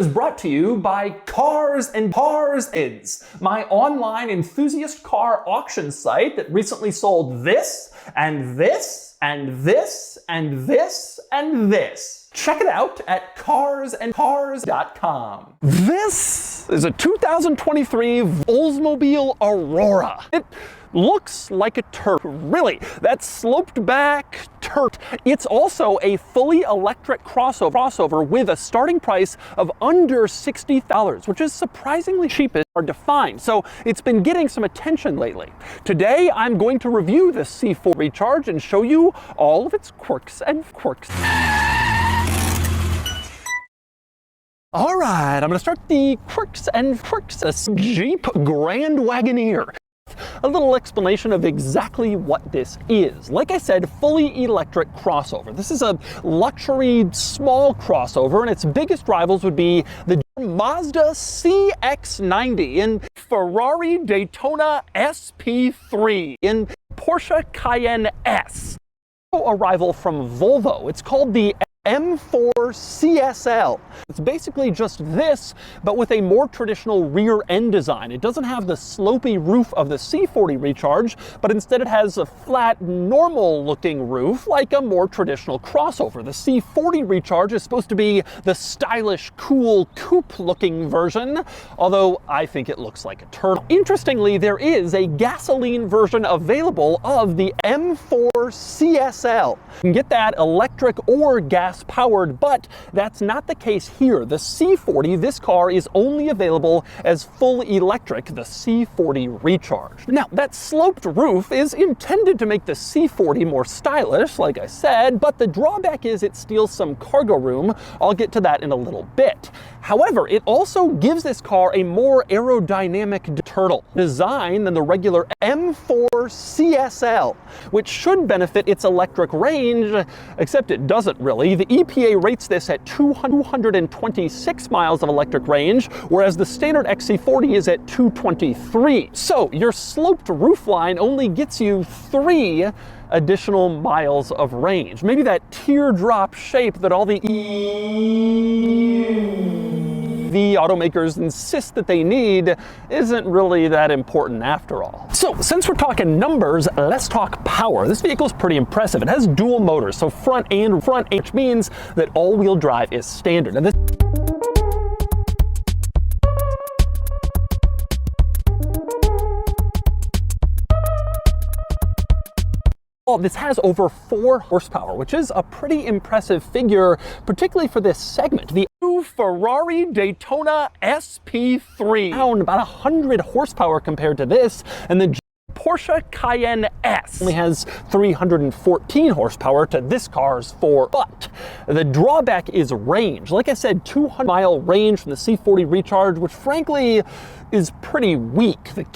is brought to you by Cars and Cars Ids, my online enthusiast car auction site that recently sold this, and this, and this, and this, and this. Check it out at carsandcars.com. This is a 2023 Oldsmobile Aurora. It looks like a turd. Really, that sloped back turd. It's also a fully electric crossover with a starting price of under $60, which is surprisingly cheap and hard to find. So it's been getting some attention lately. Today, I'm going to review the C40 Recharge and show you all of its quirks and quirks. All right, I'm going to start the quirks and quirks. A Jeep Grand Wagoneer. A little explanation of exactly what this is. Like I said, fully electric crossover. This is a luxury small crossover, and its biggest rivals would be the Mazda CX-90 and Ferrari Daytona SP3 and Porsche Cayenne S. A rival from Volvo. It's called the M4 CSL. It's basically just this, but with a more traditional rear end design. It doesn't have the slopey roof of the C40 Recharge, but instead it has a flat, normal looking roof like a more traditional crossover. The C40 Recharge is supposed to be the stylish, cool, coupe looking version, although I think it looks like a turtle. Interestingly, there is a gasoline version available of the M4 CSL. You can get that electric or gas powered, but that's not the case here. The C40, this car is only available as full electric, the C40 Recharge. Now, that sloped roof is intended to make the C40 more stylish, like I said, but the drawback is it steals some cargo room. I'll get to that in a little bit. However, it also gives this car a more aerodynamic turtle design than the regular M4 CSL, which should benefit its electric range, except it doesn't really. The EPA rates this at 226 miles of electric range, whereas the standard XC40 is at 223. So your sloped roofline only gets you 3 additional miles of range. Maybe that teardrop shape that all the EV automakers insist that they need isn't really that important after all. So since we're talking numbers, let's talk power. This vehicle is pretty impressive. It has dual motors, so front, which means that all-wheel drive is standard. And this has over 4 horsepower, which is a pretty impressive figure, particularly for this segment. The new Ferrari Daytona SP3, down about 100 horsepower compared to this, and the Porsche Cayenne S only has 314 horsepower to this car's 4. But the drawback is range. Like I said, 200-mile range from the C40 Recharge, which frankly is pretty weak. The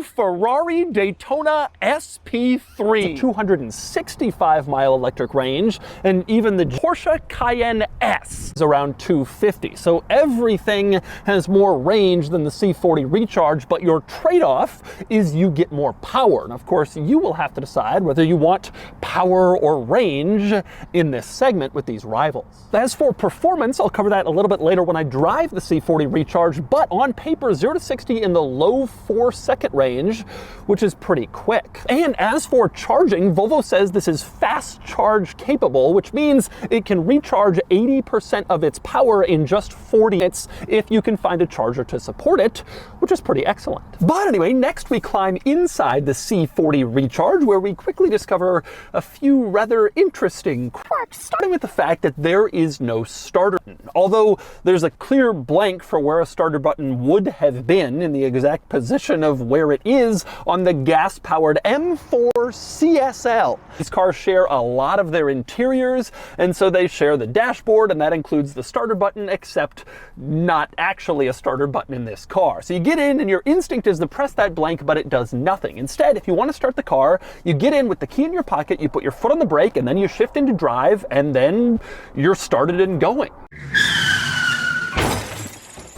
Ferrari Daytona SP3, 265-mile electric range, and even the Porsche Cayenne S is around 250. So everything has more range than the C40 Recharge, but your trade-off is you get more power. And of course, you will have to decide whether you want power or range in this segment with these rivals. As for performance, I'll cover that a little bit later when I drive the C40 Recharge, but on paper, 0 to 60 in the low 4-second range, which is pretty quick. And as for charging, Volvo says this is fast charge capable, which means it can recharge 80% of its power in just 40 minutes if you can find a charger to support it, which is pretty excellent. But anyway, next we climb inside the C40 Recharge, where we quickly discover a few rather interesting quirks, starting with the fact that there is no starter button. Although there's a clear blank for where a starter button would have been in the exact position of where it is on the gas-powered M4 CSL. These cars share a lot of their interiors, and so they share the dashboard, and that includes the starter button, except not actually a starter button in this car. So you get in, and your instinct is to press that blank, but it does nothing. Instead, if you want to start the car, you get in with the key in your pocket, you put your foot on the brake, and then you shift into drive, and then you're started and going.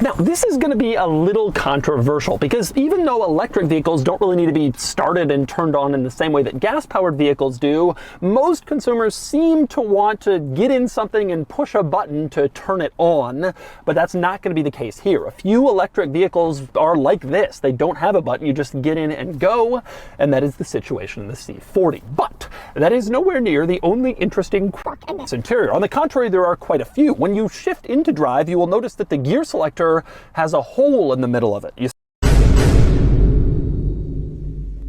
Now, Now, this is going to be a little controversial because even though electric vehicles don't really need to be started and turned on in the same way that gas-powered vehicles do, most consumers seem to want to get in something and push a button to turn it on, but that's not going to be the case here. A few electric vehicles are like this. They don't have a button. You just get in and go, and that is the situation in the C40. But that is nowhere near the only interesting quirk in this interior. On the contrary, there are quite a few. When you shift into drive, you will notice that the gear selector has a hole in the middle of it. You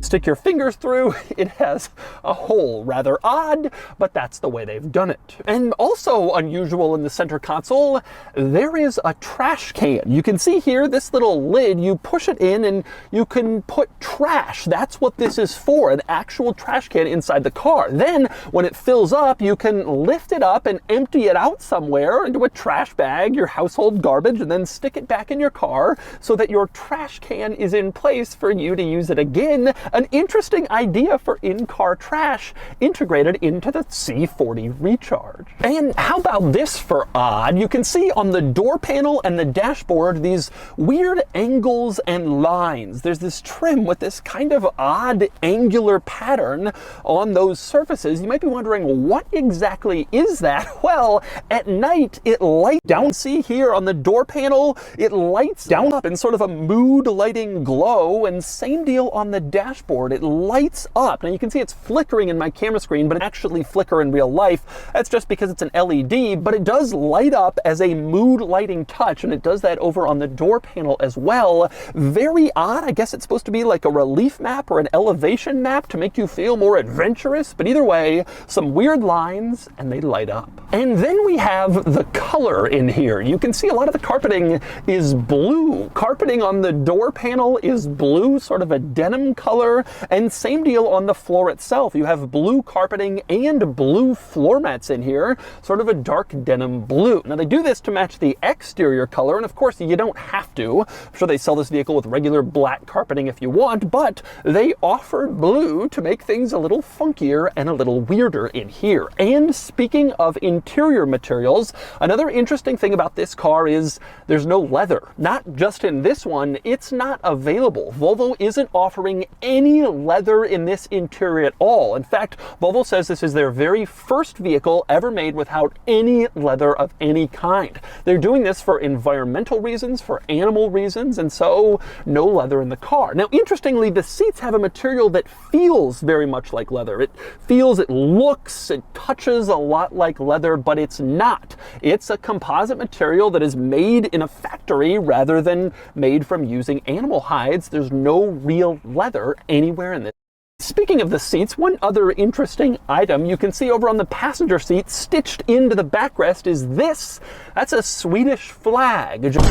stick your fingers through, it has a hole. Rather odd, but that's the way they've done it. And also unusual in the center console, there is a trash can. You can see here this little lid, you push it in and you can put trash. That's what this is for, an actual trash can inside the car. Then when it fills up, you can lift it up and empty it out somewhere into a trash bag, your household garbage, and then stick it back in your car so that your trash can is in place for you to use it again. An interesting idea for in-car trash integrated into the C40 Recharge. And how about this for odd? You can see on the door panel and the dashboard these weird angles and lines. There's this trim with this kind of odd angular pattern on those surfaces. You might be wondering, what exactly is that? Well, at night it lights down. See here on the door panel, it lights down up in sort of a mood lighting glow, and same deal on the dashboard. It lights up. Now you can see it's flickering in my camera screen, but it actually flicker in real life. That's just because it's an LED, but it does light up as a mood lighting touch, and it does that over on the door panel as well. Very odd. I guess it's supposed to be like a relief map or an elevation map to make you feel more adventurous, but either way, some weird lines, and they light up. And then we have the color in here. You can see a lot of the carpeting is blue. Carpeting on the door panel is blue, sort of a denim color. And same deal on the floor itself. You have blue carpeting and blue floor mats in here, sort of a dark denim blue. Now they do this to match the exterior color, and of course you don't have to. I'm sure they sell this vehicle with regular black carpeting if you want, but they offer blue to make things a little funkier and a little weirder in here. And speaking of interior materials, another interesting thing about this car is there's no leather. Not just in this one, it's not available. Volvo isn't offering any leather in this interior at all. In fact, Volvo says this is their very first vehicle ever made without any leather of any kind. They're doing this for environmental reasons, for animal reasons, and so no leather in the car. Now, interestingly, the seats have a material that feels very much like leather. It feels, it looks, it touches a lot like leather, but it's not. It's a composite material that is made in a factory rather than made from using animal hides. There's no real leather anywhere in this. Speaking of the seats, one other interesting item you can see over on the passenger seat stitched into the backrest is this. That's a Swedish flag. Just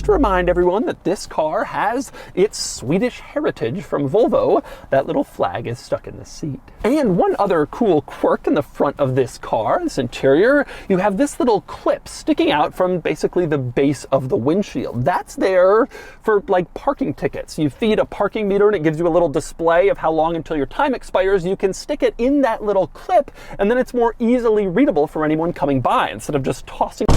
to remind everyone that this car has its Swedish heritage from Volvo. That little flag is stuck in the seat. And one other cool quirk in the front of this car, this interior, you have this little clip sticking out from basically the base of the windshield. That's there for like parking tickets. You feed a parking meter and it gives you a little display of how long until your time expires. You can stick it in that little clip, and then it's more easily readable for anyone coming by instead of just tossing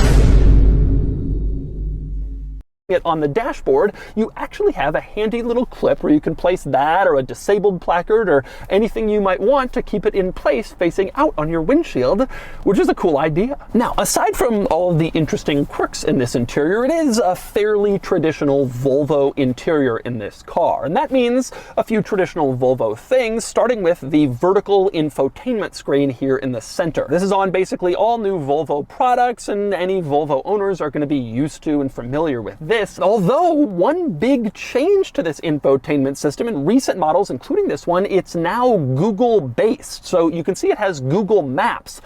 it on the dashboard. You actually have a handy little clip where you can place that or a disabled placard or anything you might want to keep it in place facing out on your windshield, which is a cool idea. Now, aside from all of the interesting quirks in this interior, it is a fairly traditional Volvo interior in this car, and that means a few traditional Volvo things, starting with the vertical infotainment screen here in the center. This is on basically all new Volvo products, and any Volvo owners are going to be used to and familiar with this. Although one big change to this infotainment system in recent models, including this one, it's now Google based. So you can see it has Google Maps.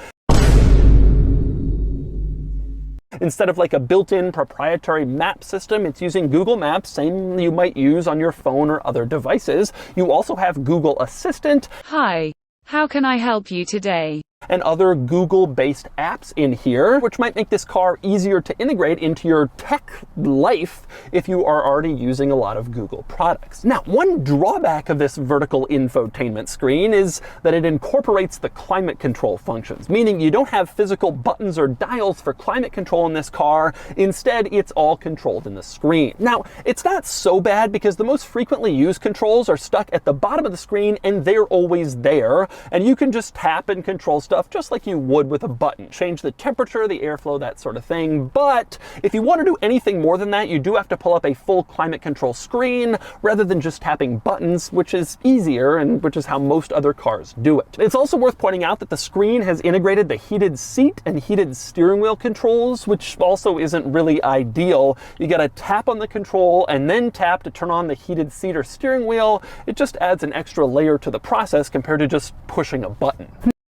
Instead of like a built-in proprietary map system, it's using Google Maps, same you might use on your phone or other devices. You also have Google Assistant. Hi, how can I help you today? and other Google-based apps in here, which might make this car easier to integrate into your tech life if you are already using a lot of Google products. Now, one drawback of this vertical infotainment screen is that it incorporates the climate control functions, meaning you don't have physical buttons or dials for climate control in this car. Instead, it's all controlled in the screen. Now, it's not so bad because the most frequently used controls are stuck at the bottom of the screen and they're always there, and you can just tap and control stuff just like you would with a button. Change the temperature, the airflow, that sort of thing. But if you want to do anything more than that, you do have to pull up a full climate control screen rather than just tapping buttons, which is easier and which is how most other cars do it. It's also worth pointing out that the screen has integrated the heated seat and heated steering wheel controls, which also isn't really ideal. You gotta tap on the control and then tap to turn on the heated seat or steering wheel. It just adds an extra layer to the process compared to just pushing a button.